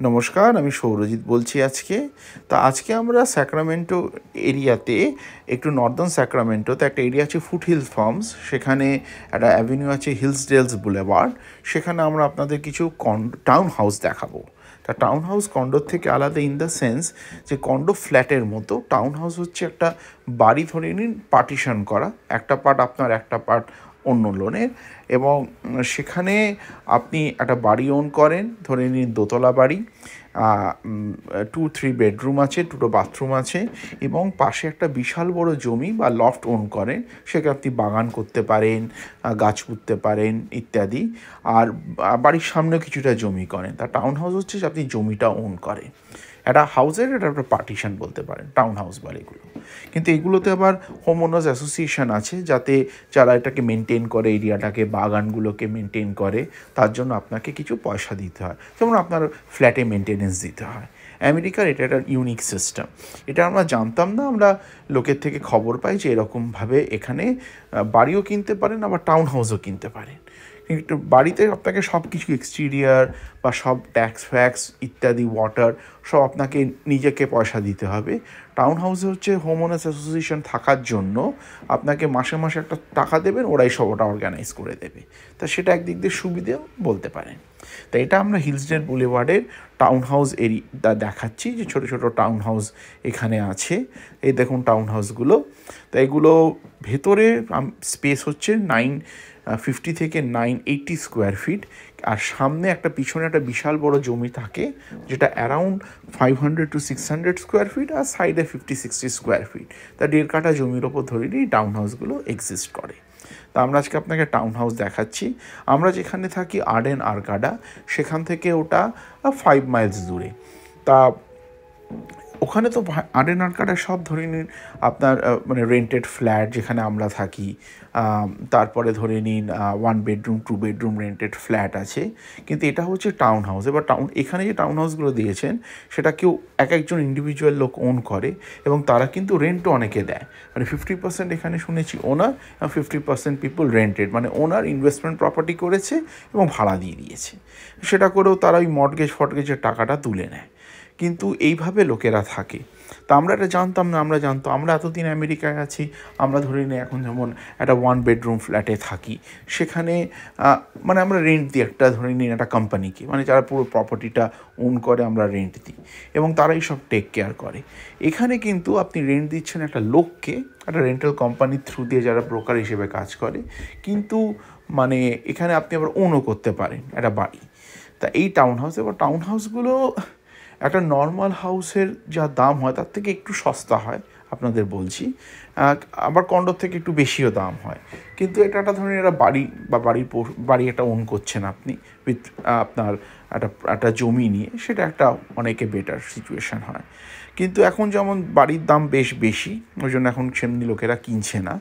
নমস্কার, আমি সৌরজিৎ বলছি আজকে। আজকে আমরা স্যাক্রামেন্টো এরিয়াতে একটু নর্দার্ন স্যাক্রামেন্টোতে একটা এরিয়া আছে ফুট হিলস ফার্মস, সেখানে একটা অ্যাভিনিউ আছে হিলসডেলস বুলেভার্ড। সেখানে আমরা আপনাদের কিছু টাউন হাউস দেখাবো। টাউন হাউস কন্ডোর থেকে আলাদা ইন দ্য সেন্স যে কন্ডো ফ্ল্যাটের মতো, টাউন হাউস হচ্ছে একটা বাড়ি ধরে নিন পার্টিশন করা, একটা পার্ট আপনার, একটা পার্ট অন্য লোনের, এবং সেখানে আপনি একটা বাড়ি ওন করেন, ধরে নিন দোতলা বাড়ি, 2-3 বেডরুম আছে, 2টো বাথরুম আছে, এবং পাশে একটা বিশাল বড় জমি বা লফট ওন করেন। সেখানে আপনি বাগান করতে পারেন, গাছ পুঁততে পারেন ইত্যাদি। আর বাড়ির সামনেও কিছুটা জমি করেন। টাউন হাউস হচ্ছে যে আপনি জমিটা ওন করেন। একটা হাউসের এটা একটা পার্টিশন বলতে পারেন, টাউন হাউস বলে এগুলো। কিন্তু এগুলোতে আবার হোম ওনার্স অ্যাসোসিয়েশন আছে, যাতে যারা এটাকে মেনটেন করে, এরিয়াটাকে, বাগানগুলোকে মেনটেন করে, তার জন্য আপনাকে কিছু পয়সা দিতে হয়, যেমন আপনার ফ্ল্যাটে মেনটেনেন্স দিতে হয়। আমেরিকার এটা একটা ইউনিক সিস্টেম। এটা আমরা জানতাম না, আমরা লোকের থেকে খবর পাই যে এরকমভাবে এখানে বাড়িও কিনতে পারেন, আবার টাউন হাউসও কিনতে পারেন। কিন্তু বাড়িতে আপনাকে সব কিছু এক্সটেরিয়ার বা সব ট্যাক্স ফ্যাক্স ইত্যাদি, ওয়াটার, সব আপনাকে নিজেকে পয়সা দিতে হবে। টাউন হাউসে হচ্ছে হোম ওনার্স অ্যাসোসিয়েশন থাকার জন্য আপনাকে মাসে মাসে একটা টাকা দেবেন, ওরাই সব ওটা অর্গানাইজ করে দেবে। সেটা একদিক দিয়ে সুবিধেও বলতে পারেন। এটা আমরা হিলসডেল বুলেভার্ডের টাউন হাউস এরিয়া দেখাচ্ছি, যে ছোটো ছোটো টাউন হাউস এখানে আছে। এই দেখুন টাউন হাউসগুলো। এগুলো ভেতরে স্পেস হচ্ছে 950 থেকে 980 স্কোয়ার ফিট, আর সামনে একটা, পিছনে একটা বিশাল বড় জমি থাকে, যেটা অ্যারাউন্ড 500 to 600 স্কোয়ার ফিট, আর সাইডে 50-60 স্কোয়ার ফিট। 1.5 কাঠা জমির ওপর ধরে নিয়ে টাউন হাউসগুলো এক্সিস্ট করে। আমরা আজকে আপনাকে টাউন হাউস দেখাচ্ছি। আমরা যেখানে থাকি আর্ডেন আর্কাডা, সেখান থেকে ওটা 5 মাইলস দূরে। ওখানে তো আর্ডেন আর্কাডায় সব ধরে নিন আপনার মানে রেন্টেড ফ্ল্যাট, যেখানে আমরা থাকি। তারপরে ধরে নিন 1 বেডরুম 2 বেডরুম রেন্টেড ফ্ল্যাট আছে। কিন্তু এটা হচ্ছে টাউন হাউস। এবার এখানে যে টাউন হাউসগুলো দিয়েছেন, সেটা কেউ একজন ইন্ডিভিজুয়াল লোক ওন করে, এবং তারা কিন্তু রেন্টও অনেকে দেয়। মানে 50% এখানে শুনেছি ওনার, 50% পিপল রেন্টেড, মানে ওনার ইনভেস্টমেন্ট প্রপার্টি করেছে এবং ভাড়া দিয়ে দিয়েছে। সেটা করেও তারা ওই মর্টগেজের টাকাটা তুলে নেয়। কিন্তু এইভাবে লোকেরা থাকে। আমরা এটা জানতাম না। আমরা এতদিন আমেরিকায় আছি, আমরা ধরে নিই এখন যেমন একটা 1 বেডরুম ফ্ল্যাটে থাকি, সেখানে মানে আমরা রেন্ট দিই একটা, ধরে নিন একটা কোম্পানিকে, মানে যারা পুরো প্রপার্টিটা ওন করে, আমরা রেন্ট দিই, এবং তারাই সব টেক কেয়ার করে। এখানে কিন্তু আপনি রেন্ট দিচ্ছেন একটা লোককে, একটা রেন্টাল কোম্পানির থ্রু দিয়ে, যারা ব্রোকার হিসেবে কাজ করে। কিন্তু মানে এখানে আপনি আবার ওনও করতে পারেন একটা বাড়ি। এই টাউন হাউস, এবার টাউন হাউসগুলো একটা নর্মাল হাউসের যা দাম হয় তার থেকে একটু সস্তা হয়, আপনাদের বলছি। আবার কন্ডোর থেকে একটু বেশিও দাম হয়। কিন্তু এটা একটা ধরনের একটা বাড়ি বা বাড়ি একটা ওন করছেন আপনি, উইথ আপনার একটা জমি নিয়ে, সেটা একটা অনেকে বেটার সিচুয়েশান হয়। কিন্তু এখন যেমন বাড়ির দাম বেশ বেশি, ওই জন্য এখন সেমনি লোকেরা কিনছে না।